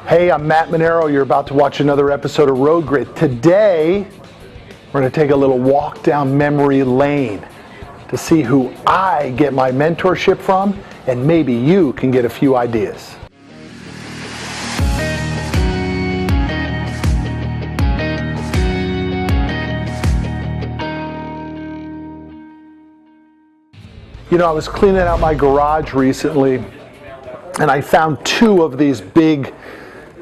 Hey, I'm Matt Manero. You're about to watch another episode of Road Grit. Today, we're going to take a little walk down memory lane to see who I get my mentorship from, and maybe you can get a few ideas. You know, I was cleaning out my garage recently, and I found two of these big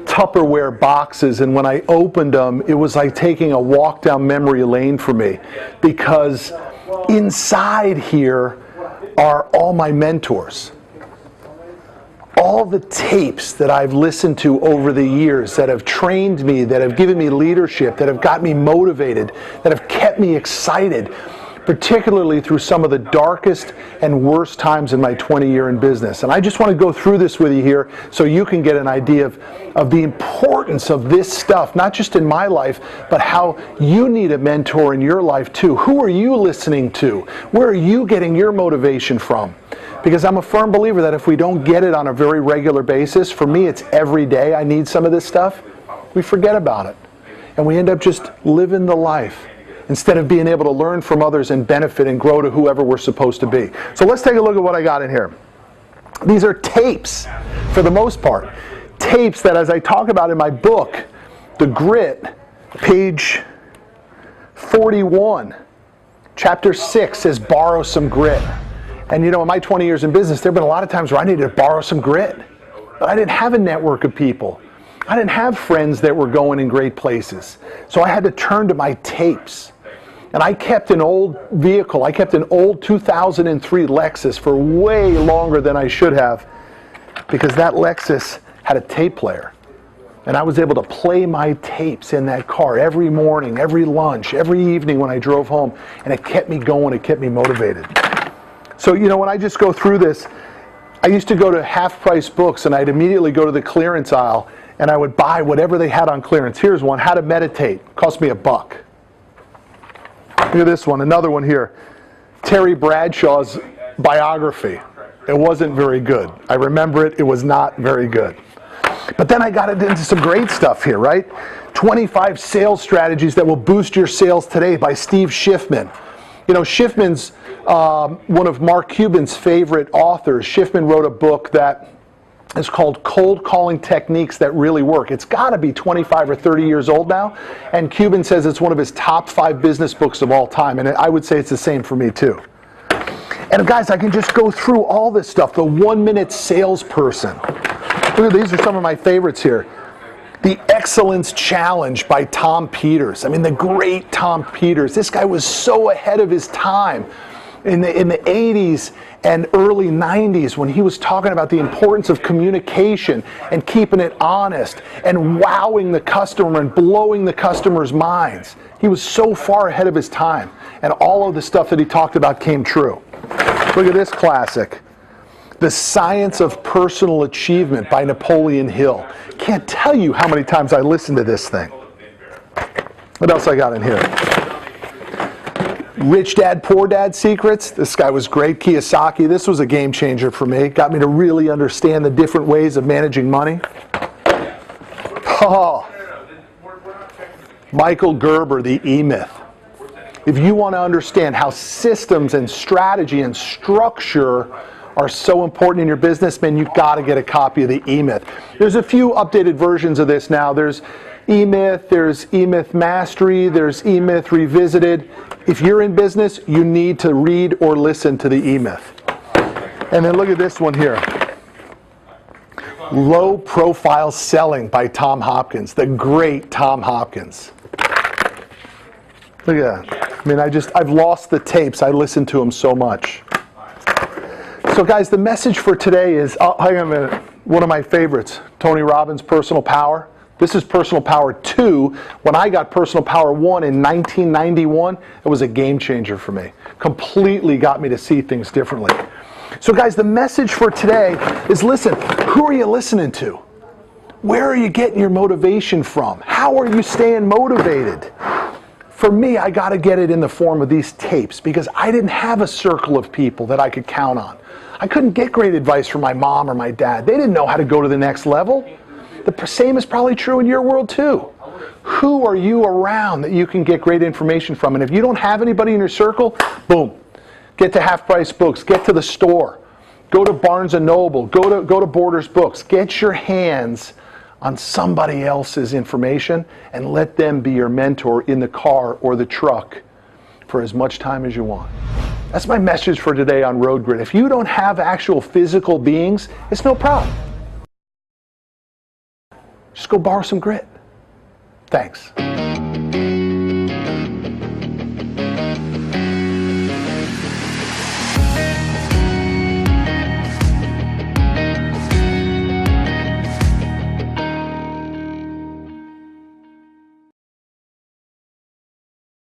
Tupperware boxes, and when I opened them, it was like taking a walk down memory lane for me, because inside here are all my mentors. All the tapes that I've listened to over the years that have trained me, that have given me leadership, that have got me motivated, that have kept me excited, particularly through some of the darkest and worst times in my 20-year in business. And I just want to go through this with you here so you can get an idea of the importance of this stuff, not just in my life, but how you need a mentor in your life too. Who are you listening to? Where are you getting your motivation from? Because I'm a firm believer that if we don't get it on a very regular basis, for me it's every day I need some of this stuff, we forget about it. And we end up just living the life instead of being able to learn from others and benefit and grow to whoever we're supposed to be. So let's take a look at what I got in here. These are tapes, for the most part. Tapes that, as I talk about in my book, The Grit, page 41, chapter 6 says, borrow some grit. And you know, in my 20 years in business, there have been a lot of times where I needed to borrow some grit. But I didn't have a network of people. I didn't have friends that were going in great places. So I had to turn to my tapes. And I kept an old vehicle. I kept an old 2003 Lexus for way longer than I should have, because that Lexus had a tape player. And I was able to play my tapes in that car every morning, every lunch, every evening when I drove home. And it kept me going. It kept me motivated. So, you know, when I just go through this, I used to go to half-price books, and I'd immediately go to the clearance aisle, and I would buy whatever they had on clearance. Here's one, How to Meditate. Cost me $1. Look at this one, another one here. Terry Bradshaw's biography. It wasn't very good. I remember it, it was not very good. But then I got into some great stuff here, right? 25 Sales Strategies That Will Boost Your Sales Today by Steve Schiffman. You know, Schiffman's one of Mark Cuban's favorite authors. Schiffman wrote a book that is called Cold Calling Techniques That Really Work. It's got to be 25 or 30 years old now, and Cuban says it's one of his top 5 business books of all time, and I would say it's the same for me too. And guys, I can just go through all this stuff. The 1-Minute Salesperson. Look at these are some of my favorites here. The Excellence Challenge by Tom Peters. I mean, the great Tom Peters. This guy was so ahead of his time in the 80s and early 90s when he was talking about the importance of communication and keeping it honest and wowing the customer and blowing the customer's minds. He was so far ahead of his time, and all of the stuff that he talked about came true. Look at this classic. The Science of Personal Achievement by Napoleon Hill. Can't tell you how many times I listened to this thing. What else I got in here? Rich Dad, Poor Dad Secrets. This guy was great. Kiyosaki. This was a game changer for me. Got me to really understand the different ways of managing money. Oh. Michael Gerber, The E-Myth. If you want to understand how systems and strategy and structure are so important in your business, man, you've got to get a copy of The E-Myth. There's a few updated versions of this now. There's E-Myth, there's E-Myth Mastery, there's E-Myth Revisited. If you're in business, you need to read or listen to the E-Myth. And then look at this one here. Low Profile Selling by Tom Hopkins, the great Tom Hopkins. Look at that. I mean, I've lost the tapes. I listen to them so much. So guys, the message for today is, hang on a minute, one of my favorites, Tony Robbins, Personal Power. This is Personal Power 2. When I got Personal Power 1 in 1991, it was a game changer for me. Completely got me to see things differently. So guys, the message for today is, listen, who are you listening to? Where are you getting your motivation from? How are you staying motivated? For me, I got to get it in the form of these tapes, because I didn't have a circle of people that I could count on. I couldn't get great advice from my mom or my dad. They didn't know how to go to the next level. The same is probably true in your world too. Who are you around that you can get great information from? And if you don't have anybody in your circle, boom. Get to Half Price Books. Get to the store. Go to Barnes & Noble. Go to Borders Books. Get your hands on somebody else's information and let them be your mentor in the car or the truck for as much time as you want. That's my message for today on Road Grit. If you don't have actual physical beings, it's no problem. Just go borrow some grit. Thanks.